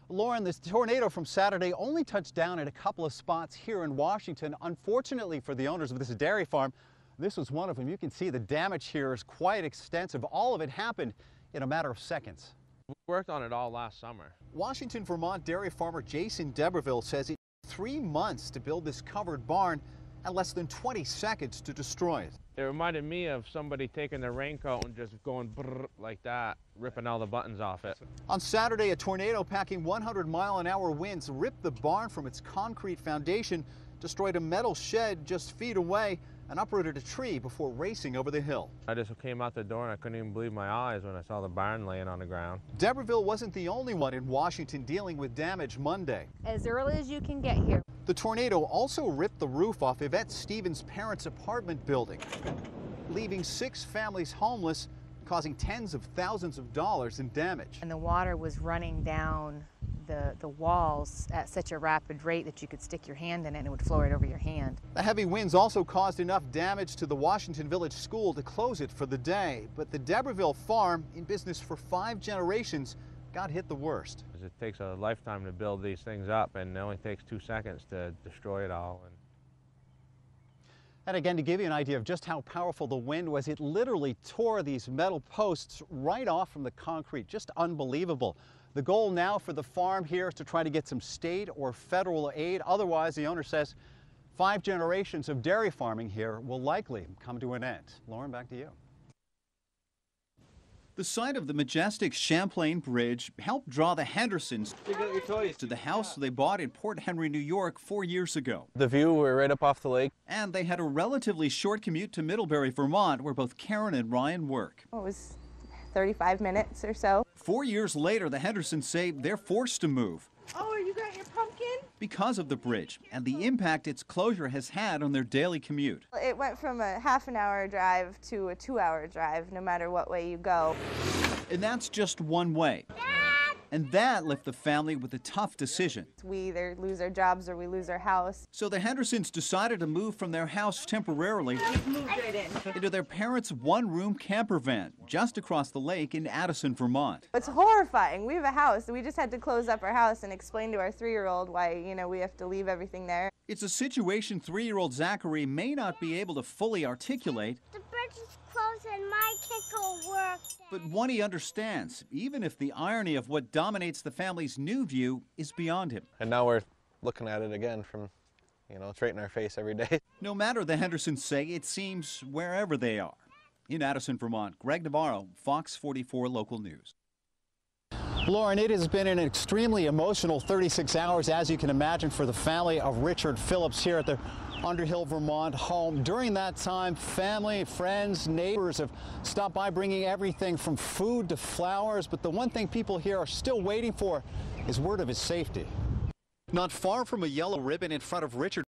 Lauren, this tornado from Saturday only touched down at a couple of spots here in Washington. Unfortunately for the owners of this dairy farm, this was one of them. You can see the damage here is quite extensive. All of it happened in a matter of seconds. We worked on it all last summer. Washington, Vermont dairy farmer Jason Deberville says it took 3 months to build this covered barn and less than 20 seconds to destroy it. It reminded me of somebody taking their raincoat and just going brrr like that, ripping all the buttons off it. On Saturday, a tornado packing 100-mile-an-hour winds ripped the barn from its concrete foundation, destroyed a metal shed just feet away, and uprooted a tree before racing over the hill. I just came out the door and I couldn't even believe my eyes when I saw the barn laying on the ground. Deberville wasn't the only one in Washington dealing with damage Monday. As early as you can get here. The tornado also ripped the roof off Yvette Stevens' parents' apartment building, leaving 6 families homeless, causing tens of thousands of dollars in damage. And the water was running down the walls at such a rapid rate that you could stick your hand in it and it would flow right over your hand. The heavy winds also caused enough damage to the Washington Village School to close it for the day. But the Deberville farm, in business for 5 generations, got hit the worst. It takes a lifetime to build these things up, and it only takes 2 seconds to destroy it all. And again, to give you an idea of just how powerful the wind was, it literally tore these metal posts right off from the concrete. Just unbelievable. The goal now for the farm here is to try to get some state or federal aid. Otherwise, the owner says 5 generations of dairy farming here will likely come to an end. Lauren, back to you. The site of the majestic Champlain Bridge helped draw the Hendersons to the house they bought in Port Henry, New York 4 years ago. The view, we're right up off the lake. And they had a relatively short commute to Middlebury, Vermont, where both Karen and Ryan work. It was 35 minutes or so. 4 years later, the Hendersons say they're forced to move. Oh, you got your pumpkin? Because of the bridge and the impact its closure has had on their daily commute. It went from a half-an-hour drive to a 2-hour drive, no matter what way you go. And that's just one way. And that left the family with a tough decision. We either lose our jobs or we lose our house. So the Hendersons decided to move from their house temporarily into their parents' one-room camper van just across the lake in Addison, Vermont. It's horrifying. We have a house. We just had to close up our house and explain to our 3-year-old why, we have to leave everything there. It's a situation 3-year-old Zachary may not be able to fully articulate. The bridge is closed and my kid will work. But one he understands, even if the irony of what dominates the family's new view is beyond him. And now we're looking at it again from, it's right in our face every day. No matter, the Hendersons say, it seems wherever they are. In Addison, Vermont, Greg Navarro, Fox 44 Local News. Lauren, it has been an extremely emotional 36 hours, as you can imagine, for the family of Richard Phillips here at the Underhill, Vermont home. During that time, family, friends, neighbors have stopped by bringing everything from food to flowers. But the one thing people here are still waiting for is word of his safety. Not far from a yellow ribbon in front of Richard